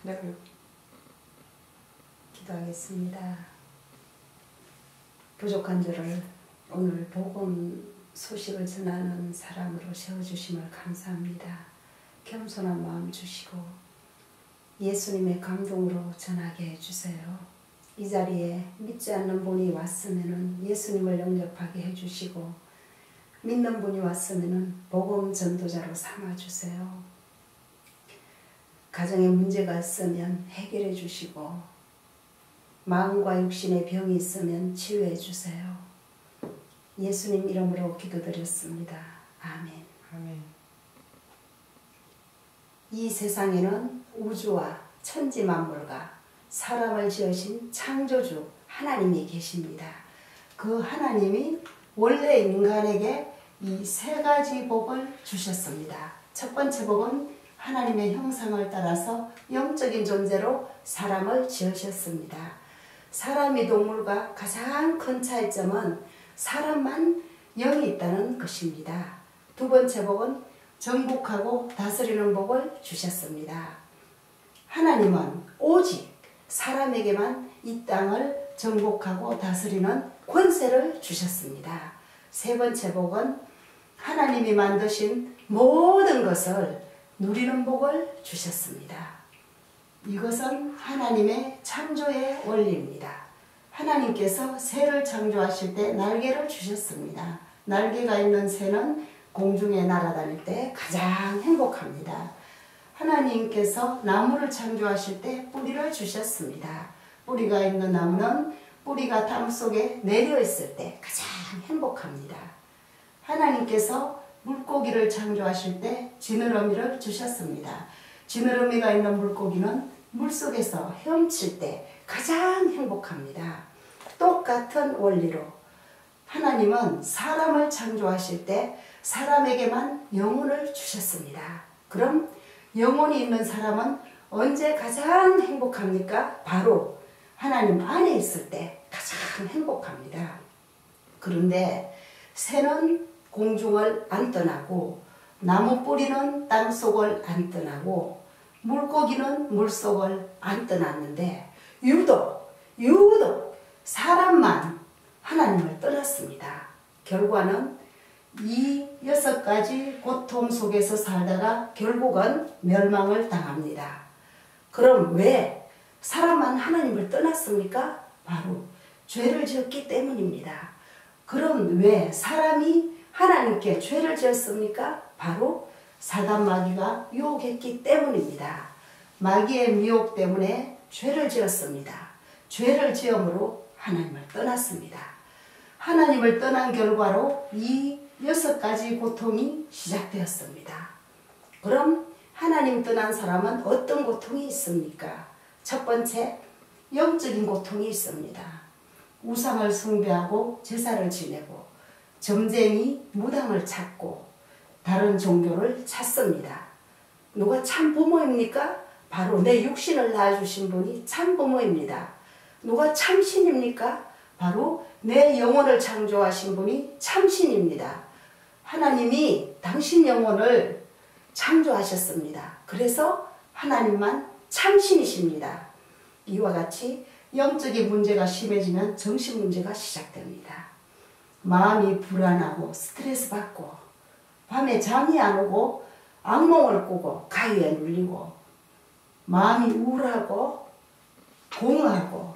네. 기도하겠습니다. 부족한 저를 오늘 복음 소식을 전하는 사람으로 세워주심을 감사합니다. 겸손한 마음 주시고 예수님의 감동으로 전하게 해주세요. 이 자리에 믿지 않는 분이 왔으면 예수님을 영접하게 해주시고 믿는 분이 왔으면 복음 전도자로 삼아주세요. 가정에 문제가 있으면 해결해 주시고 마음과 육신의 병이 있으면 치유해 주세요. 예수님 이름으로 기도드렸습니다. 아멘. 아멘. 이 세상에는 우주와 천지 만물과 사람을 지으신 창조주 하나님이 계십니다. 그 하나님이 원래 인간에게 이 세 가지 복을 주셨습니다. 첫 번째 복은 하나님의 형상을 따라서 영적인 존재로 사람을 지으셨습니다. 사람이 동물과 가장 큰 차이점은 사람만 영이 있다는 것입니다. 두 번째 복은 정복하고 다스리는 복을 주셨습니다. 하나님은 오직 사람에게만 이 땅을 정복하고 다스리는 권세를 주셨습니다. 세 번째 복은 하나님이 만드신 모든 것을 누리는 복을 주셨습니다. 이것은 하나님의 창조의 원리입니다. 하나님께서 새를 창조하실 때 날개를 주셨습니다. 날개가 있는 새는 공중에 날아다닐 때 가장 행복합니다. 하나님께서 나무를 창조하실 때 뿌리를 주셨습니다. 뿌리가 있는 나무는 뿌리가 땅 속에 내려 있을 때 가장 행복합니다. 하나님께서 물고기를 창조하실 때 지느러미를 주셨습니다. 지느러미가 있는 물고기는 물속에서 헤엄칠 때 가장 행복합니다. 똑같은 원리로 하나님은 사람을 창조하실 때 사람에게만 영혼을 주셨습니다. 그럼 영혼이 있는 사람은 언제 가장 행복합니까? 바로 하나님 안에 있을 때 가장 행복합니다. 그런데 새는 공중을 안 떠나고 나무 뿌리는 땅속을 안 떠나고 물고기는 물속을 안 떠났는데 유독 사람만 하나님을 떠났습니다. 결과는 이 6가지 고통 속에서 살다가 결국은 멸망을 당합니다. 그럼 왜 사람만 하나님을 떠났습니까? 바로 죄를 지었기 때문입니다. 그럼 왜 사람이 하나님께 죄를 지었습니까? 바로 사단 마귀가 유혹했기 때문입니다. 마귀의 미혹 때문에 죄를 지었습니다. 죄를 지음으로 하나님을 떠났습니다. 하나님을 떠난 결과로 이 6가지 고통이 시작되었습니다. 그럼 하나님 떠난 사람은 어떤 고통이 있습니까? 첫 번째, 영적인 고통이 있습니다. 우상을 숭배하고 제사를 지내고 점쟁이 무당을 찾고 다른 종교를 찾습니다. 누가 참 부모입니까? 바로 내 육신을 낳아주신 분이 참 부모입니다. 누가 참 신입니까? 바로 내 영혼을 창조하신 분이 참신입니다. 하나님이 당신 영혼을 창조하셨습니다. 그래서 하나님만 참신이십니다. 이와 같이 영적인 문제가 심해지면 정신 문제가 시작됩니다. 마음이 불안하고 스트레스 받고 밤에 잠이 안 오고 악몽을 꾸고 가위에 눌리고 마음이 우울하고 공허하고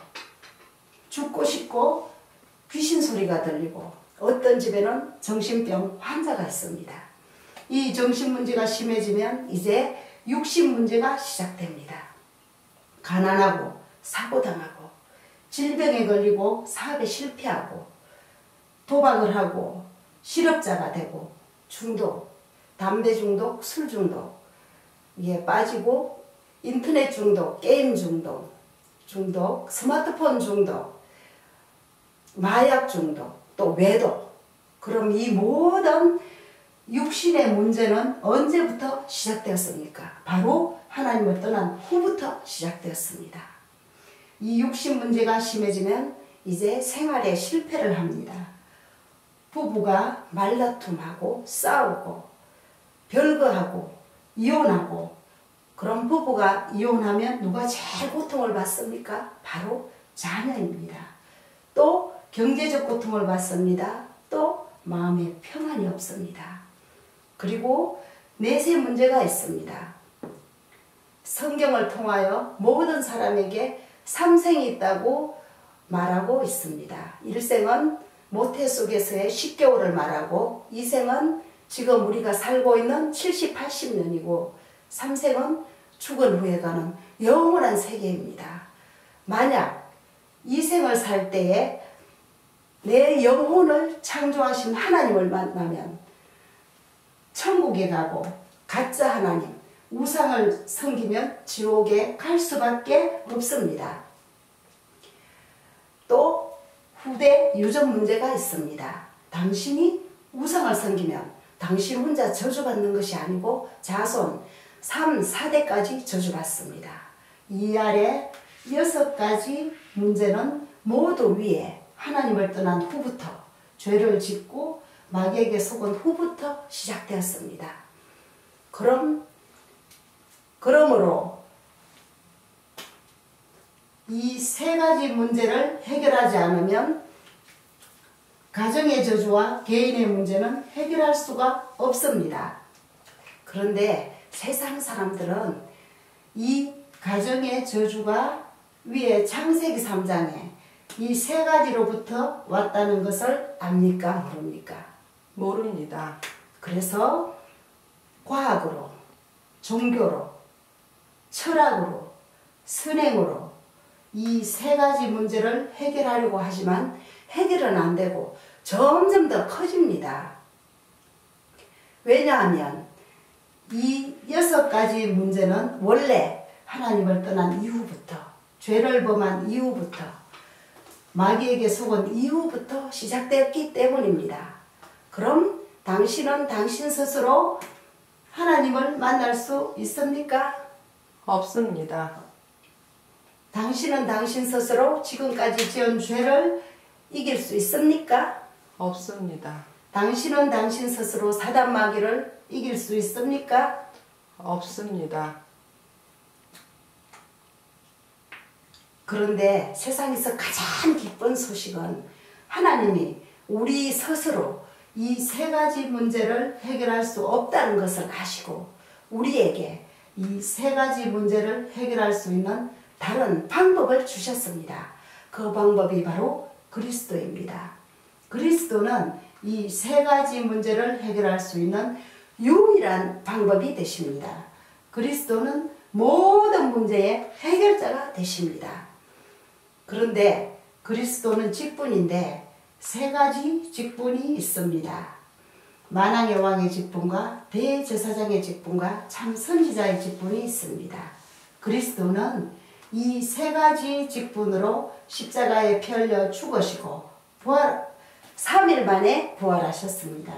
죽고 싶고 귀신 소리가 들리고 어떤 집에는 정신병 환자가 있습니다. 이 정신 문제가 심해지면 이제 육신 문제가 시작됩니다. 가난하고 사고당하고 질병에 걸리고 사업에 실패하고 도박을 하고 실업자가 되고 중독, 담배 중독, 술 중독 이게 빠지고 인터넷 중독, 게임 중독, 스마트폰 중독, 마약 중독, 또 외독. 그럼 이 모든 육신의 문제는 언제부터 시작되었습니까? 바로 하나님을 떠난 후부터 시작되었습니다. 이 육신 문제가 심해지면 이제 생활에 실패를 합니다. 부부가 말다툼하고 싸우고 별거하고 이혼하고 그럼 부부가 이혼하면 누가 제일 고통을 받습니까? 바로 자녀입니다. 또 경제적 고통을 받습니다. 또 마음에 평안이 없습니다. 그리고 내세 문제가 있습니다. 성경을 통하여 모든 사람에게 삼생이 있다고 말하고 있습니다. 일생은 모태 속에서의 10개월을 말하고, 이생은 지금 우리가 살고 있는 70, 80년이고, 삼생은 죽은 후에 가는 영원한 세계입니다. 만약 이 생을 살 때에 내 영혼을 창조하신 하나님을 만나면 천국에 가고, 가짜 하나님, 우상을 섬기면 지옥에 갈 수밖에 없습니다. 또 후대 유전 문제가 있습니다. 당신이 우상을 섬기면 당신 혼자 저주받는 것이 아니고 자손 3, 4대까지 저주받습니다. 이 아래 6가지 문제는 모두 위에 하나님을 떠난 후부터, 죄를 짓고 마귀에게 속은 후부터 시작되었습니다. 그러므로 이 3가지 문제를 해결하지 않으면 가정의 저주와 개인의 문제는 해결할 수가 없습니다. 그런데 세상 사람들은 이 가정의 저주가 위에 창세기 3장에 이 3가지로부터 왔다는 것을 압니까? 모릅니까? 모릅니다. 그래서 과학으로, 종교로, 철학으로, 선행으로 이 3가지 문제를 해결하려고 하지만 해결은 안 되고 점점 더 커집니다. 왜냐하면 이 6가지 문제는 원래 하나님을 떠난 이후부터, 죄를 범한 이후부터, 마귀에게 속은 이후부터 시작되었기 때문입니다. 그럼 당신은 당신 스스로 하나님을 만날 수 있습니까? 없습니다. 당신은 당신 스스로 지금까지 지은 죄를 이길 수 있습니까? 없습니다. 당신은 당신 스스로 사단 마귀를 이길 수 있습니까? 없습니다. 그런데 세상에서 가장 기쁜 소식은 하나님이 우리 스스로 이 3가지 문제를 해결할 수 없다는 것을 아시고 우리에게 이 3가지 문제를 해결할 수 있는 다른 방법을 주셨습니다. 그 방법이 바로 그리스도입니다. 그리스도는 이 3가지 문제를 해결할 수 있는 유일한 방법이 되십니다. 그리스도는 모든 문제의 해결자가 되십니다. 그런데 그리스도는 직분인데 3가지 직분이 있습니다. 만왕의 왕의 직분과 대제사장의 직분과 참선지자의 직분이 있습니다. 그리스도는 이 3가지 직분으로 십자가에 펴려 죽으시고 3일 만에 부활하셨습니다.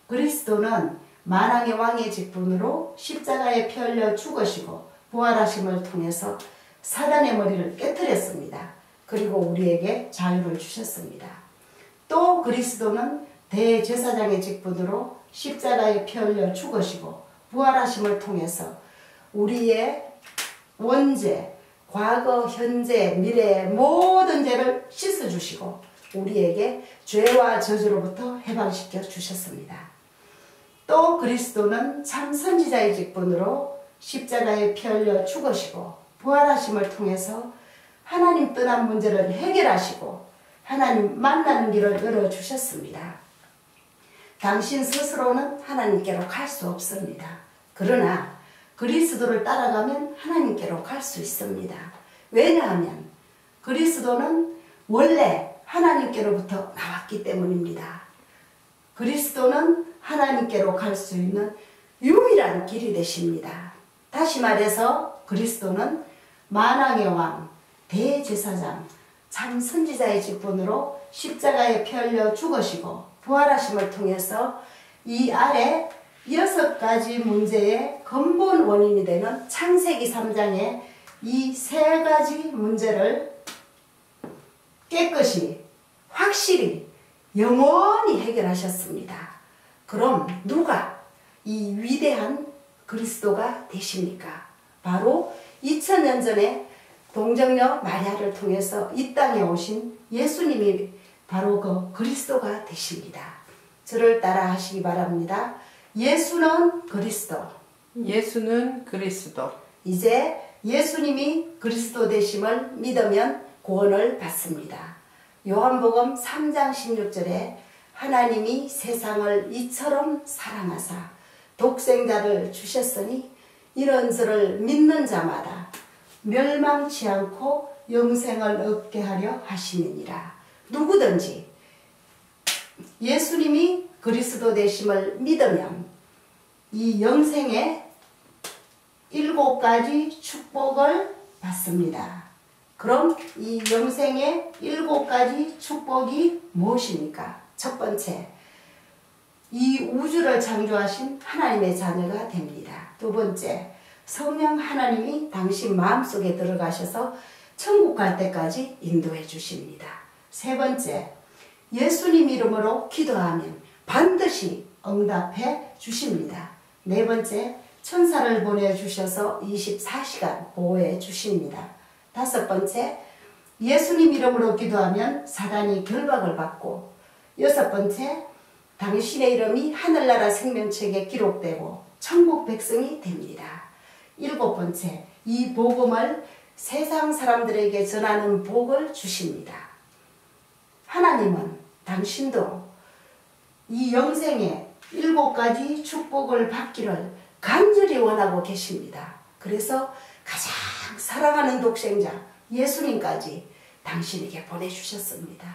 그리스도는 만왕의 왕의 직분으로 십자가에 펴려 죽으시고 부활하심을 통해서 사단의 머리를 깨뜨렸습니다. 그리고 우리에게 자유를 주셨습니다. 또 그리스도는 대제사장의 직분으로 십자가에 펴려 죽으시고 부활하심을 통해서 우리의 원죄, 과거, 현재, 미래의 모든 죄를 씻어주시고 우리에게 죄와 저주로부터 해방시켜 주셨습니다. 또 그리스도는 참 선지자의 직분으로 십자가에 펴려 죽으시고 부활하심을 통해서 하나님 떠난 문제를 해결하시고 하나님 만나는 길을 열어주셨습니다. 당신 스스로는 하나님께로 갈 수 없습니다. 그러나 그리스도를 따라가면 하나님께로 갈 수 있습니다. 왜냐하면 그리스도는 원래 하나님께로부터 나왔기 때문입니다. 그리스도는 하나님께로 갈 수 있는 유일한 길이 되십니다. 다시 말해서 그리스도는 만왕의 왕, 대제사장, 참 선지자의 직분으로 십자가에 펴려 죽으시고 부활하심을 통해서 이 아래 6가지 문제의 근본 원인이 되는 창세기 3장의 이 3가지 문제를 깨끗이 확실히 영원히 해결하셨습니다. 그럼 누가 이 위대한 그리스도가 되십니까? 바로 2000년 전에 동정녀 마리아를 통해서 이 땅에 오신 예수님이 바로 그 그리스도가 되십니다. 저를 따라 하시기 바랍니다. 예수는 그리스도. 예수는 그리스도. 이제 예수님이 그리스도 되심을 믿으면 구원을 받습니다. 요한복음 3장 16절에 하나님이 세상을 이처럼 사랑하사 독생자를 주셨으니 이런 저를 믿는 자마다 멸망치 않고 영생을 얻게 하려 하심이니라. 누구든지 예수님이 그리스도 되심을 믿으면 이 영생의 7가지 축복을 받습니다. 그럼 이 영생의 7가지 축복이 무엇입니까? 첫 번째, 이 우주를 창조하신 하나님의 자녀가 됩니다. 두 번째, 성령 하나님이 당신 마음속에 들어가셔서 천국 갈 때까지 인도해 주십니다. 세 번째, 예수님 이름으로 기도하면 반드시 응답해 주십니다. 네 번째, 천사를 보내주셔서 24시간 보호해 주십니다. 다섯 번째, 예수님 이름으로 기도하면 사단이 결박을 받고, 여섯 번째, 당신의 이름이 하늘나라 생명책에 기록되고 천국 백성이 됩니다. 일곱 번째, 이 복음을 세상 사람들에게 전하는 복을 주십니다. 하나님은 당신도 이 영생의 7가지 축복을 받기를 간절히 원하고 계십니다. 그래서 가장 사랑하는 독생자 예수님까지 당신에게 보내주셨습니다.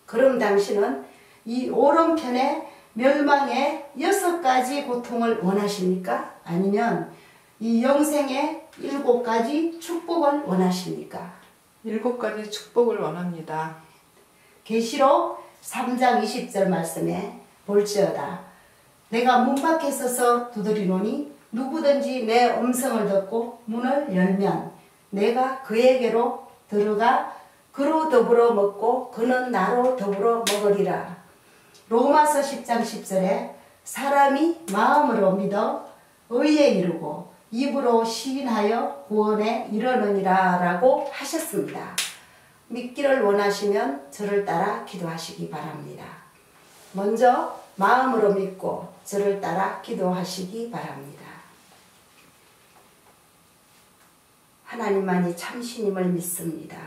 그럼 당신은 이 오른편의 멸망의 6가지 고통을 원하십니까? 아니면 이 영생의 7가지 축복을 원하십니까? 7가지 축복을 원합니다. 계시록 3장 20절 말씀에 볼지어다 내가 문 밖에 서서 두드리노니 누구든지 내 음성을 듣고 문을 열면 내가 그에게로 들어가 그로 더불어 먹고 그는 나로 더불어 먹으리라. 로마서 10장 10절에 사람이 마음으로 믿어 의에 이르고 입으로 시인하여 구원에 이르느니라 라고 하셨습니다. 믿기를 원하시면 저를 따라 기도하시기 바랍니다. 먼저 마음으로 믿고 저를 따라 기도하시기 바랍니다. 하나님만이 참신임을 믿습니다.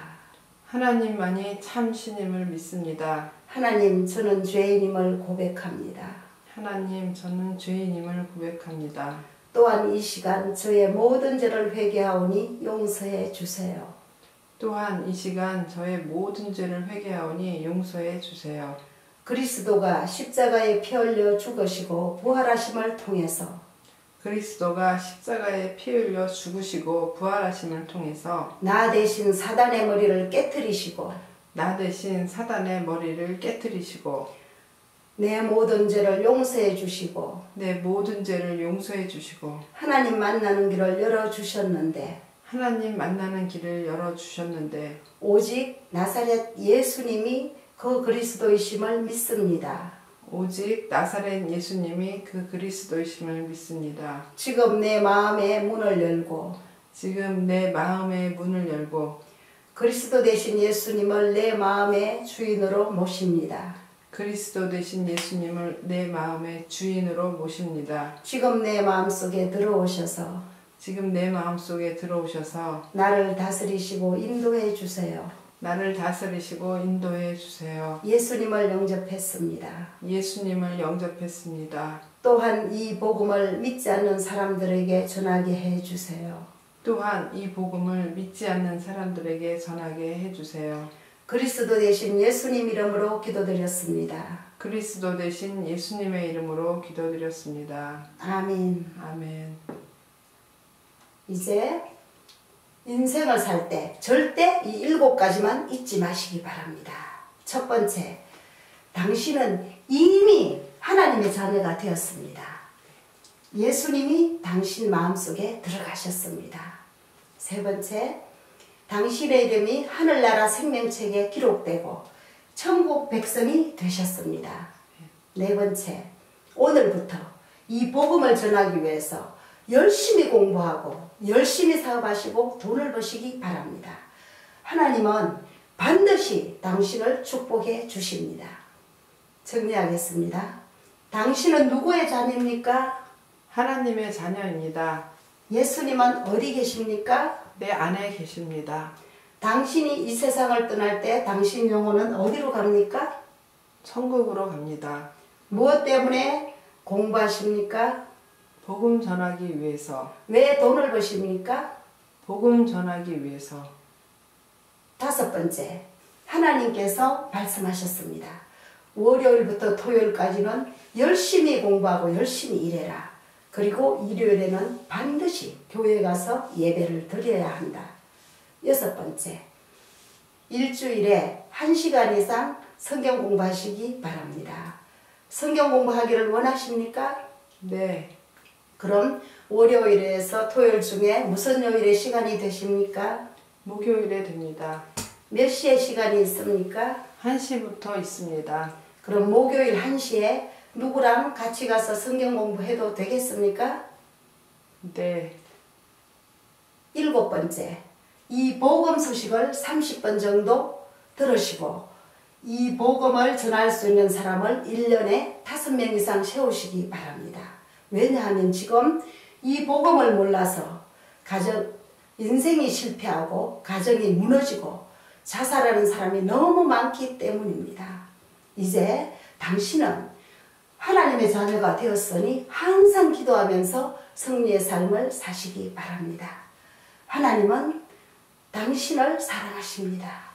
하나님만이 참신임을 믿습니다. 하나님, 저는 죄인임을 고백합니다. 하나님, 저는 죄인임을 고백합니다. 또한 이 시간 저의 모든 죄를 회개하오니 용서해 주세요. 또한 이 시간 저의 모든 죄를 회개하오니 용서해 주세요. 그리스도가 십자가에 피 흘려 죽으시고 부활하심을 통해서 그리스도가 십자가에 피 흘려 죽으시고 부활하심을 통해서 나 대신 사단의 머리를 깨뜨리시고 나 대신 사단의 머리를 깨뜨리시고 내 모든 죄를 용서해 주시고 내 모든 죄를 용서해 주시고 하나님 만나는 길을 열어주셨는데 하나님 만나는 길을 열어주셨는데 오직 나사렛 예수님이 그 그리스도이심을 믿습니다. 오직 나사렛 예수님이 그 그리스도이심을 믿습니다. 지금 내 마음의 문을 열고 지금 내 마음의 문을 열고 그리스도 되신 예수님을 내 마음의 주인으로 모십니다. 그리스도 되신 예수님을 내 마음의 주인으로 모십니다. 지금 내 마음속에 들어오셔서 지금 내 마음속에 들어오셔서 나를 다스리시고 인도해 주세요. 나를 다스리시고 인도해 주세요. 예수님을 영접했습니다. 예수님을 영접했습니다. 또한 이 복음을 믿지 않는 사람들에게 전하게 해 주세요. 또한 이 복음을 믿지 않는 사람들에게 전하게 해주세요. 그리스도 되신 예수님 이름으로 기도드렸습니다. 그리스도 되신 예수님의 이름으로 기도드렸습니다. 아멘. 아멘. 이제 인생을 살 때 절대 이 7가지만 잊지 마시기 바랍니다. 첫 번째, 당신은 이미 하나님의 자녀가 되었습니다. 예수님이 당신 마음속에 들어가셨습니다. 세 번째, 당신의 이름이 하늘나라 생명책에 기록되고 천국 백성이 되셨습니다. 네 번째, 오늘부터 이 복음을 전하기 위해서 열심히 공부하고 열심히 사업하시고 돈을 버시기 바랍니다. 하나님은 반드시 당신을 축복해 주십니다. 정리하겠습니다. 당신은 누구의 자녀입니까? 하나님의 자녀입니다. 예수님은 어디 계십니까? 내 안에 계십니다. 당신이 이 세상을 떠날 때 당신 영혼은 어디로 갑니까? 천국으로 갑니다. 무엇 때문에 공부하십니까? 복음 전하기 위해서. 왜 돈을 버십니까? 복음 전하기 위해서. 5번째, 하나님께서 말씀하셨습니다. 월요일부터 토요일까지는 열심히 공부하고 열심히 일해라. 그리고 일요일에는 반드시 교회 가서 예배를 드려야 한다. 6번째, 일주일에 1시간 이상 성경 공부하시기 바랍니다. 성경 공부하기를 원하십니까? 네. 그럼 월요일에서 토요일 중에 무슨 요일에 시간이 되십니까? 목요일에 됩니다. 몇 시에 시간이 있습니까? 1시부터 있습니다. 그럼 목요일 1시에 누구랑 같이 가서 성경 공부해도 되겠습니까? 네. 7번째, 이 복음 소식을 30번 정도 들으시고 이 복음을 전할 수 있는 사람을 1년에 5명 이상 세우시기 바랍니다. 왜냐하면 지금 이 복음을 몰라서 인생이 실패하고 가정이 무너지고 자살하는 사람이 너무 많기 때문입니다. 이제 당신은 하나님의 자녀가 되었으니 항상 기도하면서 승리의 삶을 사시기 바랍니다. 하나님은 당신을 사랑하십니다.